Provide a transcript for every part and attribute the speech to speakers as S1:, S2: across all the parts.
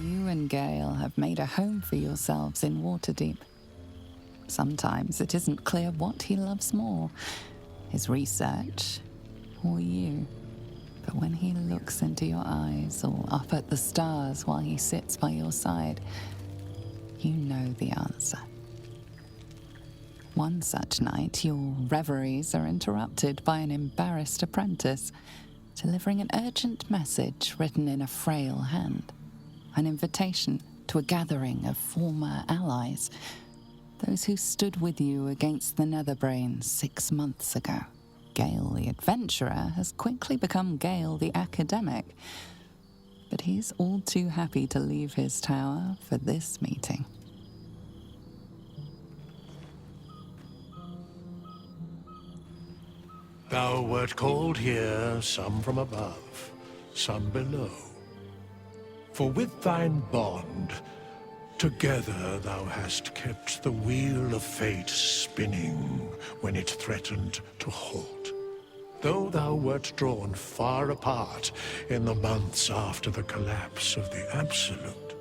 S1: You and Gale have made a home for yourselves in Waterdeep. Sometimes it isn't clear what he loves more, his research or you. But when he looks into your eyes or up at the stars while he sits by your side, you know the answer. One such night, your reveries are interrupted by an embarrassed apprentice delivering an urgent message written in a frail hand. An invitation to a gathering of former allies, those who stood with you against the Netherbrains 6 months ago. Gale the adventurer has quickly become Gale the academic, but he's all too happy to leave his tower for this meeting.
S2: Thou wert called here, some from above, some below. For with thine bond, together thou hast kept the wheel of fate spinning when it threatened to halt. Though thou wert drawn far apart in the months after the collapse of the Absolute,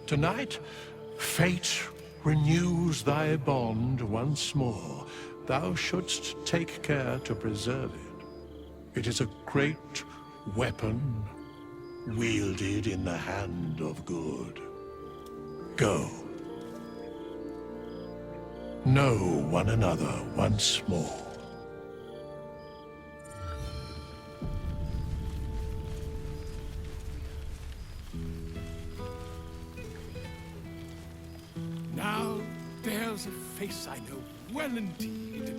S2: tonight, fate renews thy bond once more. Thou shouldst take care to preserve it. It is a great weapon wielded in the hand of good. Go. Know one another once more.
S3: Now there's a face I know well indeed.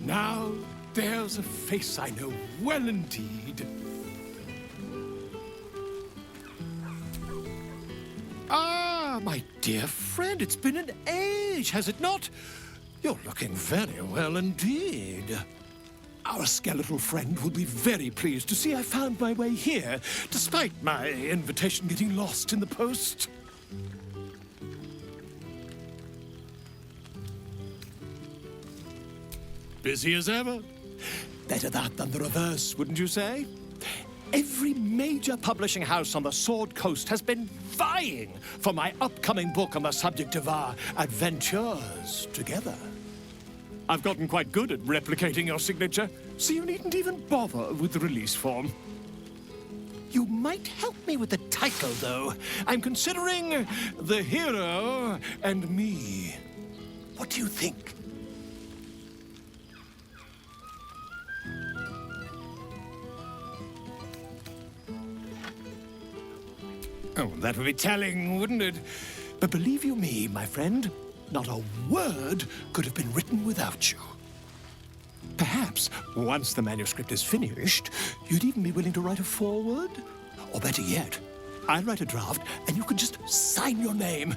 S3: Now there's a face I know well indeed. Ah, my dear friend, it's been an age, has it not? You're looking very well indeed. Our skeletal friend will be very pleased to see I found my way here, despite my invitation getting lost in the post. Busy as ever. Better that than the reverse, wouldn't you say? Every major publishing house on the Sword Coast has been vying for my upcoming book on the subject of our adventures together. I've gotten quite good at replicating your signature, so you needn't even bother with the release form. You might help me with the title, though. I'm considering The Hero and Me. What do you think? Oh, that would be telling, wouldn't it? But believe you me, my friend, not a word could have been written without you. Perhaps, once the manuscript is finished, you'd even be willing to write a foreword? Or better yet, I'll write a draft and you can just sign your name.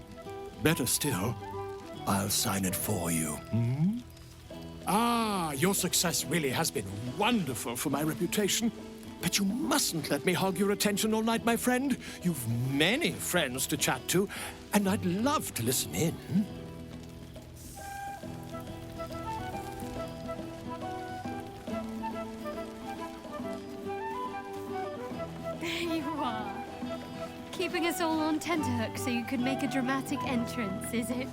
S3: Better still, I'll sign it for you. Hmm? Ah, your success really has been wonderful for my reputation. But you mustn't let me hog your attention all night, my friend. You've many friends to chat to, and I'd love to listen in.
S4: There you are. Keeping us all on tenterhooks so you could make a dramatic entrance, is it?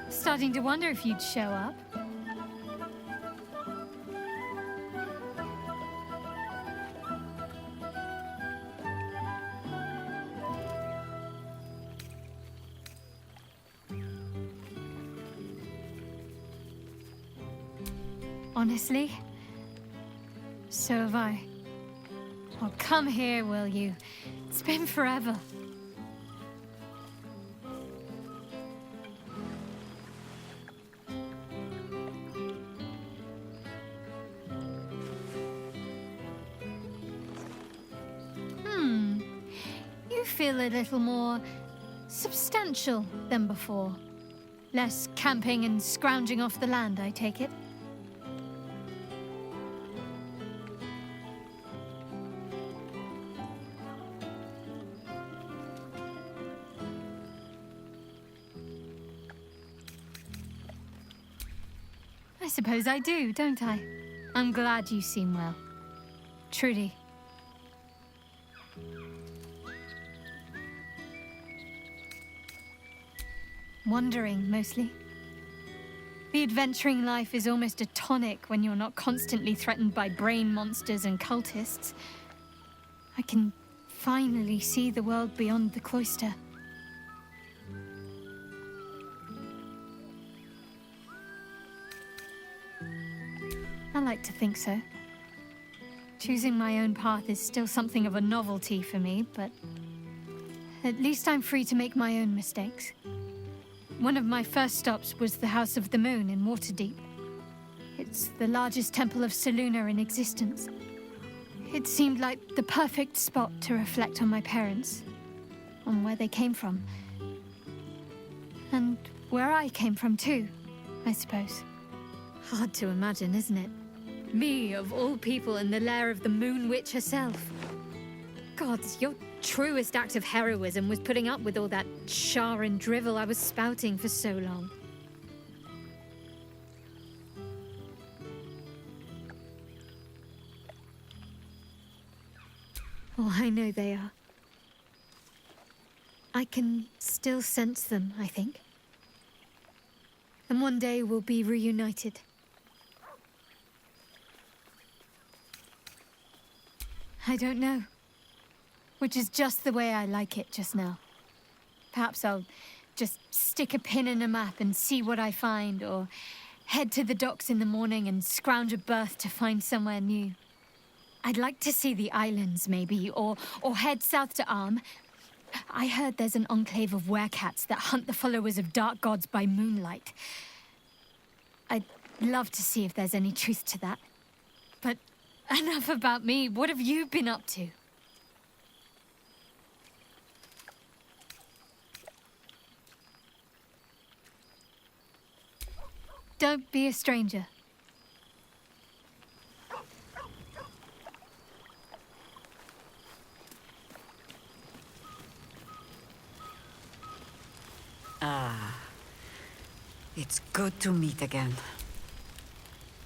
S4: Starting to wonder if you'd show up. Honestly, so have I. Oh, come here, will you? It's been forever. You feel a little more substantial than before. Less camping and scrounging off the land, I take it. I suppose I do, don't I? I'm glad you seem well. Truly. Wandering, mostly. The adventuring life is almost a tonic when you're not constantly threatened by brain monsters and cultists. I can finally see the world beyond the cloister. I like to think so. Choosing my own path is still something of a novelty for me, but at least I'm free to make my own mistakes. One of my first stops was the House of the Moon in Waterdeep. It's the largest temple of Selûne in existence. It seemed like the perfect spot to reflect on my parents, on where they came from. And where I came from too, I suppose. Hard to imagine, isn't it? Me, of all people, in the lair of the Moon Witch herself. God, your truest act of heroism was putting up with all that char and drivel I was spouting for so long. Oh, I know they are. I can still sense them, I think. And one day we'll be reunited. I don't know. Which is just the way I like it just now. Perhaps I'll just stick a pin in a map and see what I find, or head to the docks in the morning and scrounge a berth to find somewhere new. I'd like to see the islands, maybe, or head south to Arm. I heard there's an enclave of werecats that hunt the followers of dark gods by moonlight. I'd love to see if there's any truth to that. But enough about me. What have you been up to? Don't be a stranger.
S5: It's good to meet again.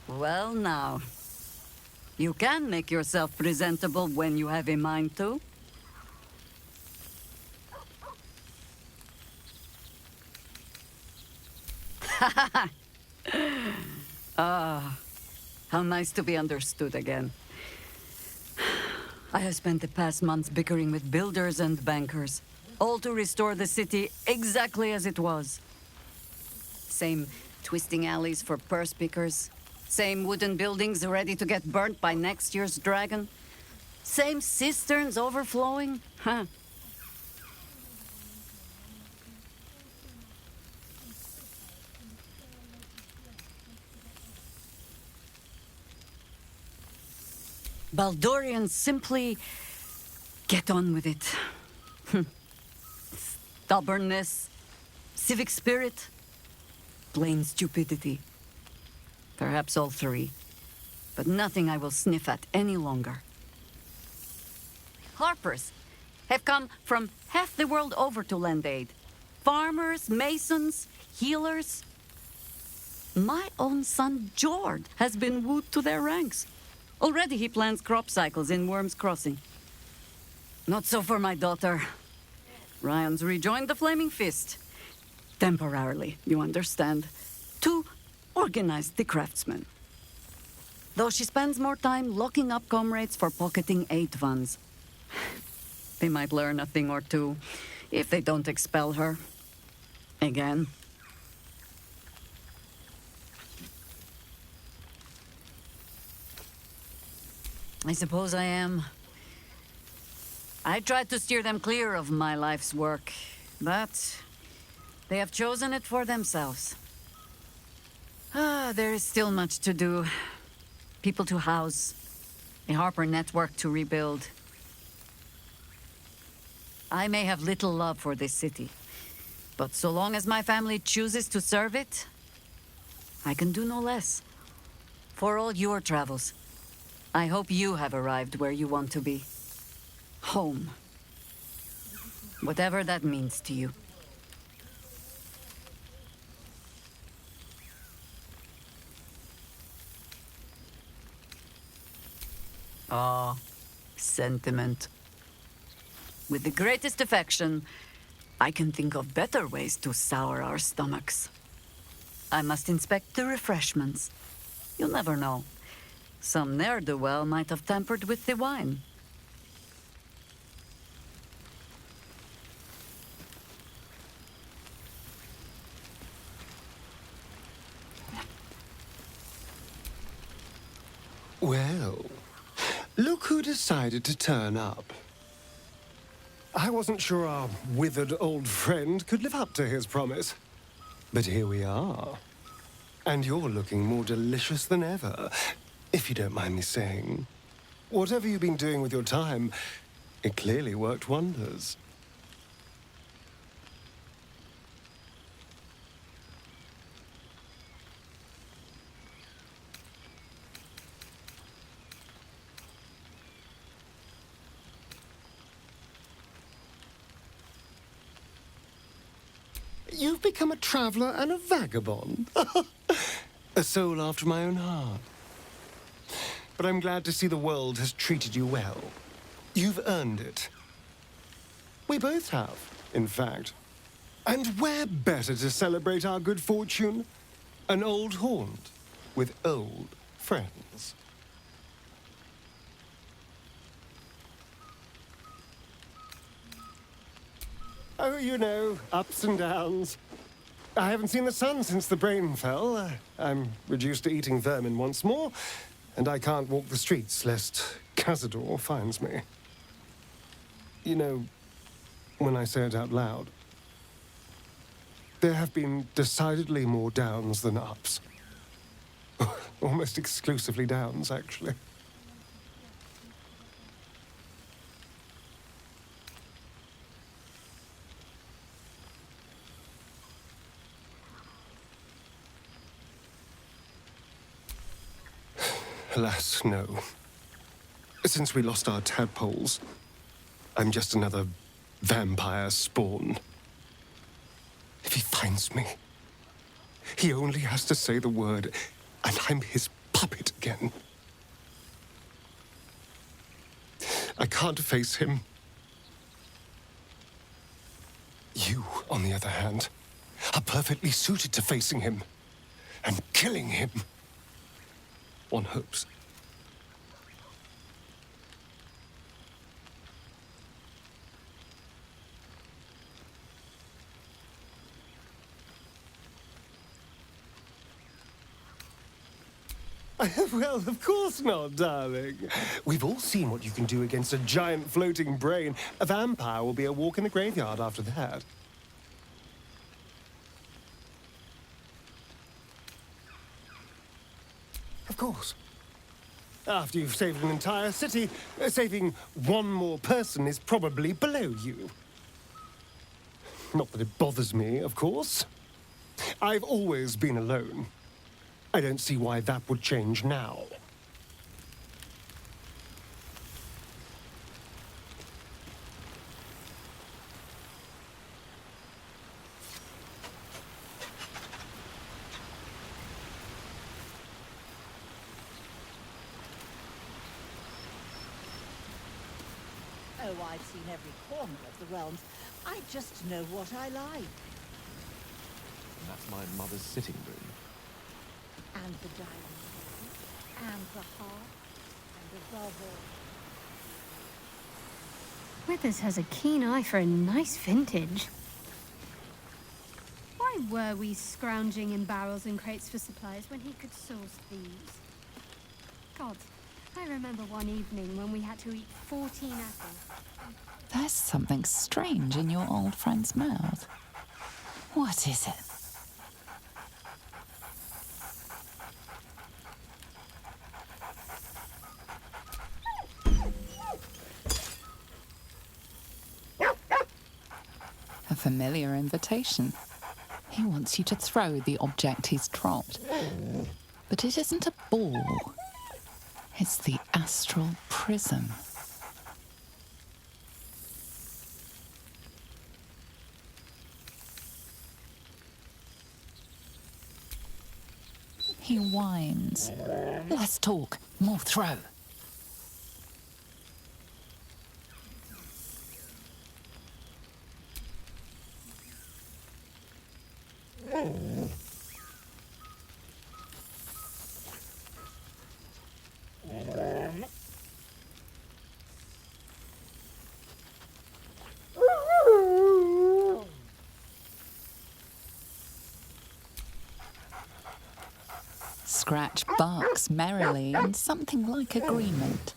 S5: Well now, you can make yourself presentable when you have a mind to. How nice to be understood again. I have spent the past months bickering with builders and bankers, all to restore the city exactly as it was. Same twisting alleys for purse pickers, same wooden buildings ready to get burnt by next year's dragon, same cisterns overflowing, huh? Baldurians simply get on with it. Stubbornness, civic spirit, plain stupidity. Perhaps all three, but nothing I will sniff at any longer. Harpers have come from half the world over to lend aid. Farmers, masons, healers. My own son, Jord, has been wooed to their ranks. Already he plans crop cycles in Worm's Crossing. Not so for my daughter. Ryan's rejoined the Flaming Fist. Temporarily, you understand. To organize the craftsmen. Though she spends more time locking up comrades for pocketing aid funds. They might learn a thing or two if they don't expel her. Again. I suppose I am. I tried to steer them clear of my life's work, but they have chosen it for themselves. There is still much to do. People to house, a Harper network to rebuild. I may have little love for this city, but so long as my family chooses to serve it, I can do no less. For all your travels, I hope you have arrived where you want to be. Home. Whatever that means to you. Ah, sentiment. With the greatest affection, I can think of better ways to sour our stomachs. I must inspect the refreshments. You'll never know. Some ne'er-do-well might have tampered with the wine.
S6: Well, look who decided to turn up. I wasn't sure our withered old friend could live up to his promise. But here we are. And you're looking more delicious than ever, if you don't mind me saying. Whatever you've been doing with your time, it clearly worked wonders. You've become a traveler and a vagabond. A soul after my own heart. But I'm glad to see the world has treated you well. You've earned it. We both have, in fact. And where better to celebrate our good fortune? An old haunt with old friends. Oh, you know, ups and downs. I haven't seen the sun since the brain fell. I'm reduced to eating vermin once more, and I can't walk the streets lest Cazador finds me. You know, when I say it out loud, there have been decidedly more downs than ups. Almost exclusively downs, actually. Alas, no. Since we lost our tadpoles, I'm just another vampire spawn. If he finds me, he only has to say the word, and I'm his puppet again. I can't face him. You, on the other hand, are perfectly suited to facing him and killing him. One hopes. Well, of course not, darling. We've all seen what you can do against a giant floating brain. A vampire will be a walk in the graveyard after that. Of course. After you've saved an entire city, saving one more person is probably below you. Not that it bothers me, of course. I've always been alone. I don't see why that would change now.
S7: Oh, I've seen every corner of the realms. I just know what I like.
S8: And that's my mother's sitting room.
S7: And the dining room. And the hearth. And above all...
S4: Withers has a keen eye for a nice vintage. Why were we scrounging in barrels and crates for supplies when he could source these? God, I remember one evening when we had to eat 14 apples.
S1: There's something strange in your old friend's mouth. What is it? A familiar invitation. He wants you to throw the object he's dropped. But it isn't a ball. It's the astral prism. He whines. Less talk, more throw. Scratch barks merrily in something like agreement.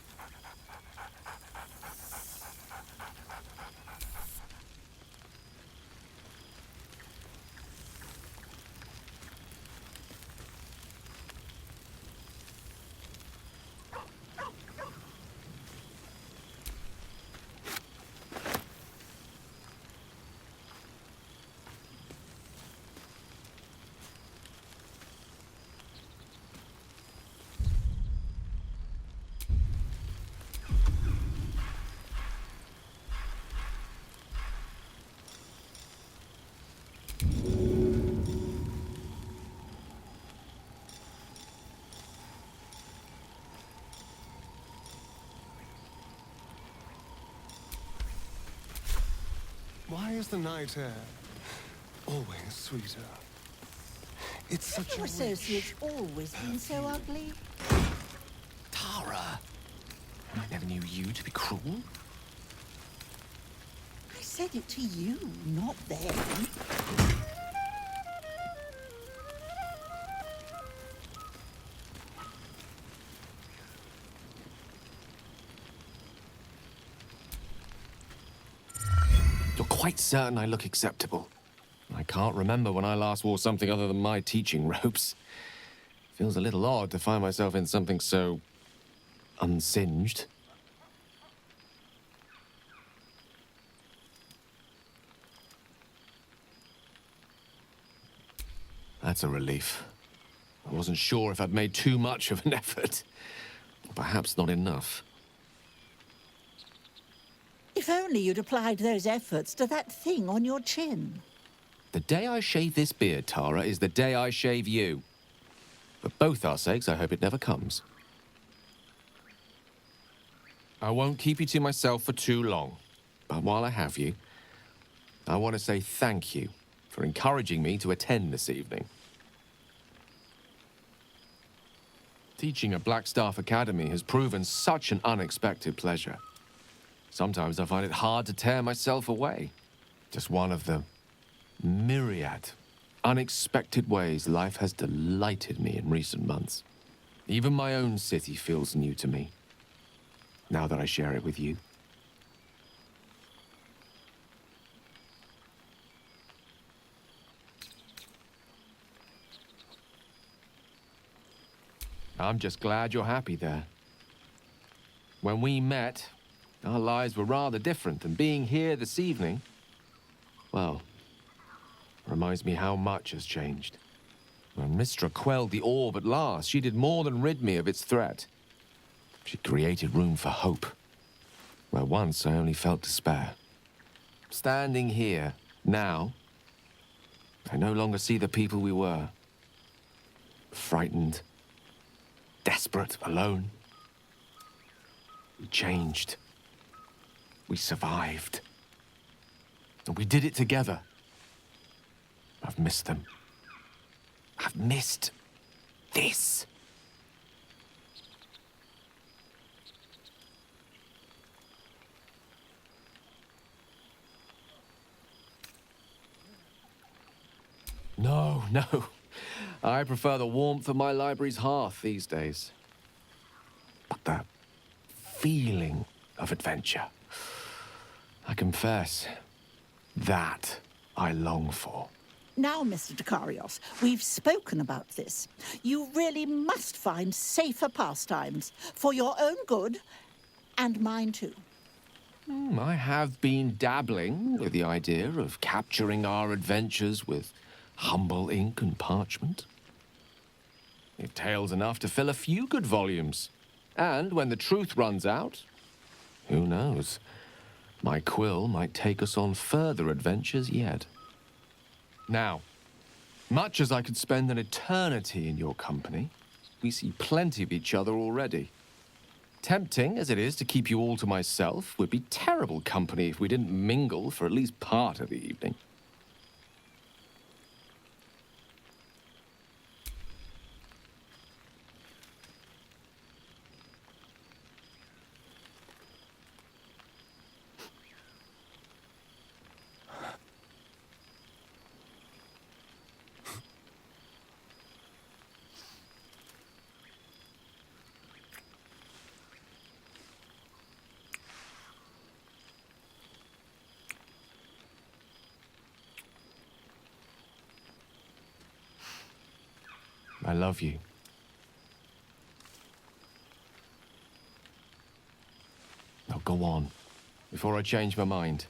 S6: Why is the night air always sweeter? It's such a
S7: Your
S6: rich...
S7: associate's always been so ugly.
S8: Tara! I never knew you to be cruel.
S7: I said it to you, not them.
S8: You're quite certain I look acceptable. I can't remember when I last wore something other than my teaching robes. Feels a little odd to find myself in something so... unsinged. That's a relief. I wasn't sure if I'd made too much of an effort. Perhaps not enough.
S7: If only you'd applied those efforts to that thing on your chin.
S8: The day I shave this beard, Tara, is the day I shave you. For both our sakes, I hope it never comes. I won't keep you to myself for too long. But while I have you, I want to say thank you for encouraging me to attend this evening. Teaching at Blackstaff Academy has proven such an unexpected pleasure. Sometimes I find it hard to tear myself away. Just one of the myriad unexpected ways life has delighted me in recent months. Even my own city feels new to me, now that I share it with you. I'm just glad you're happy there. When we met, our lives were rather different, and being here this evening, well, reminds me how much has changed. When Mistra quelled the orb at last, she did more than rid me of its threat. She created room for hope, where once I only felt despair. Standing here, now, I no longer see the people we were. Frightened, desperate, alone. We changed. We survived. And we did it together. I've missed them. I've missed this. No, no. I prefer the warmth of my library's hearth these days. But the feeling of adventure, I confess, that I long for.
S7: Now, Mr. Dekarios, we've spoken about this. You really must find safer pastimes for your own good and mine too.
S8: I have been dabbling with the idea of capturing our adventures with humble ink and parchment. If tales enough to fill a few good volumes. And when the truth runs out, who knows? My quill might take us on further adventures yet. Now, much as I could spend an eternity in your company, we see plenty of each other already. Tempting as it is to keep you all to myself, would be terrible company if we didn't mingle for at least part of the evening. I love you. Now go on, before I change my mind.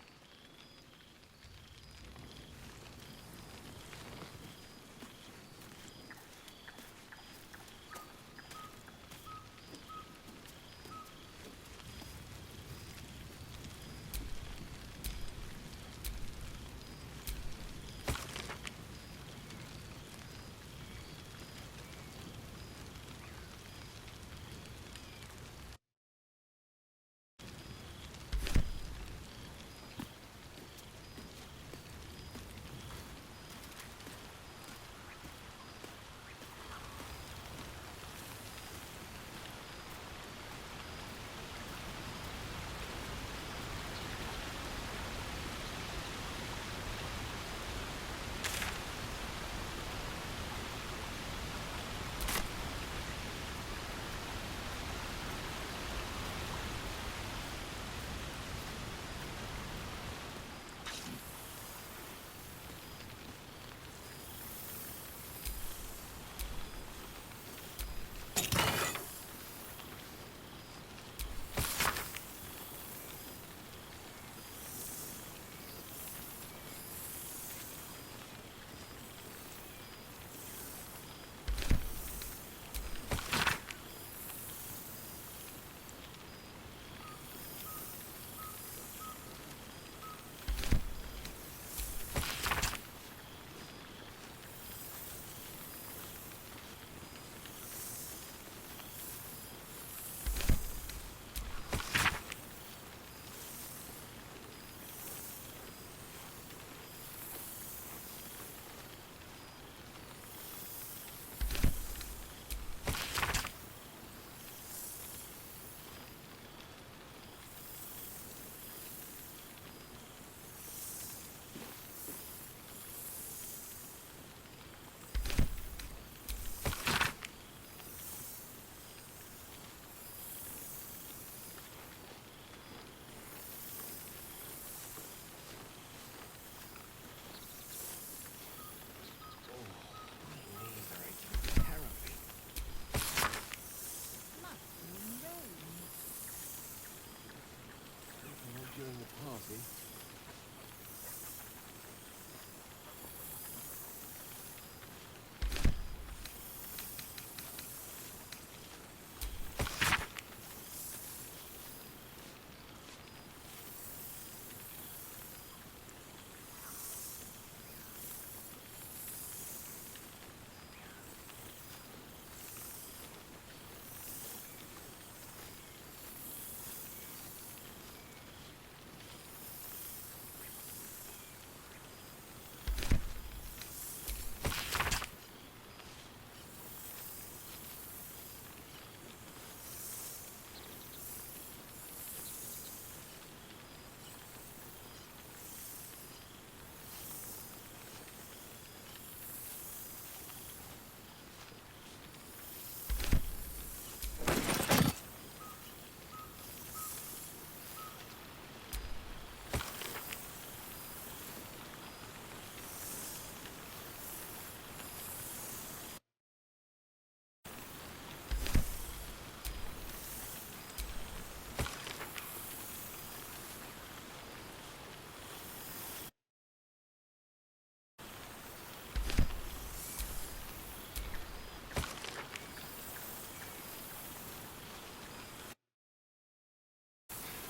S8: During the party.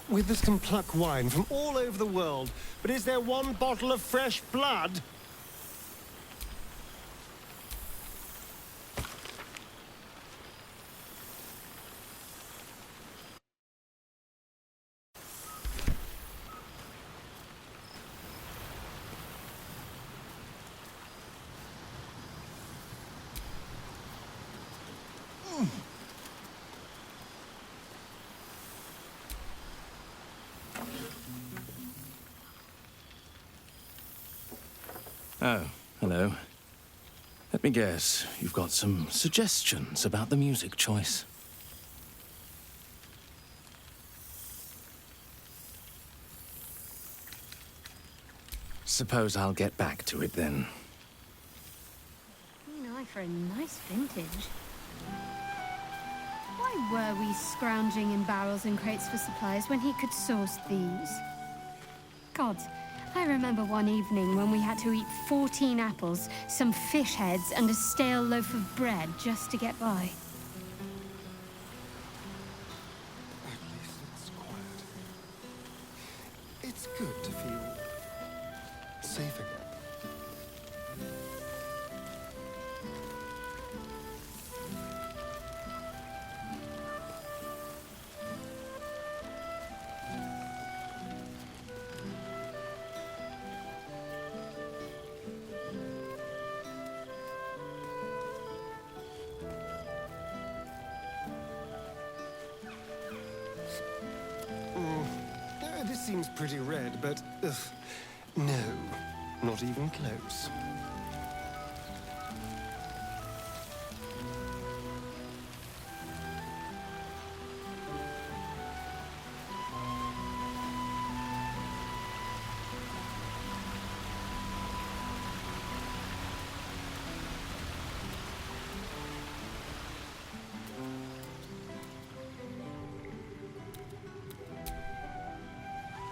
S6: Withers can pluck wine from all over the world, but is there one bottle of fresh blood?
S9: Oh, hello. Let me guess, you've got some suggestions about the music choice. Suppose I'll get back to it then.
S4: I for a nice vintage. Why were we scrounging in barrels and crates for supplies when he could source these? God, I remember one evening when we had to eat 14 apples, some fish heads, and a stale loaf of bread just to get by.
S6: At least it's quiet. It's good to feel safe again. This seems pretty red, but no, not even close.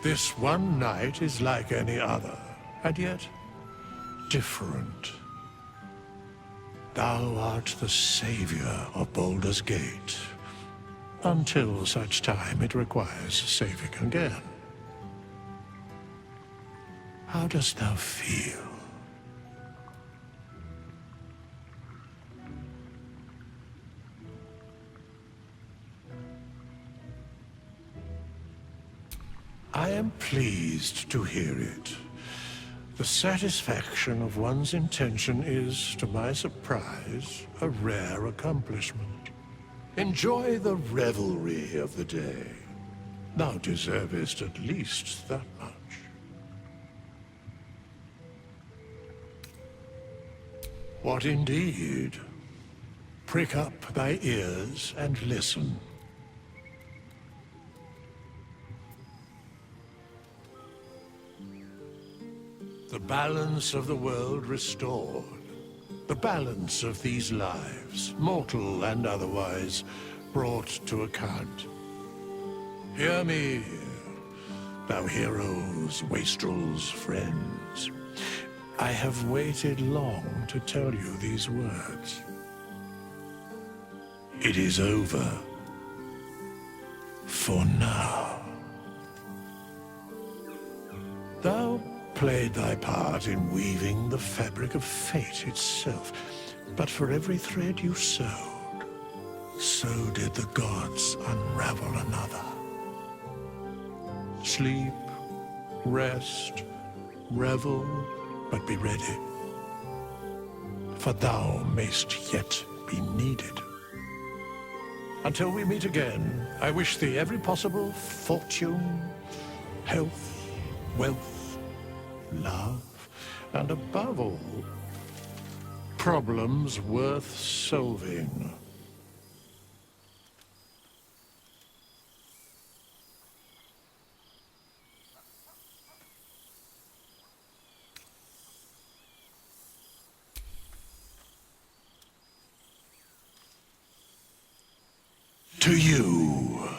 S2: This one night is like any other, and yet different. Thou art the savior of Baldur's Gate, until such time it requires saving again. How dost thou feel? I am pleased to hear it. The satisfaction of one's intention is, to my surprise, a rare accomplishment. Enjoy the revelry of the day. Thou deservest at least that much. What indeed? Prick up thy ears and listen. The balance of the world restored. The balance of these lives, mortal and otherwise, brought to account. Hear me, thou heroes, wastrels, friends. I have waited long to tell you these words. It is over. For now. Thou played thy part in weaving the fabric of fate itself, but for every thread you sewed, so did the gods unravel another. Sleep, rest, revel, but be ready, for thou mayst yet be needed. Until we meet again, I wish thee every possible fortune, health, wealth, love, and above all, problems worth solving. To you.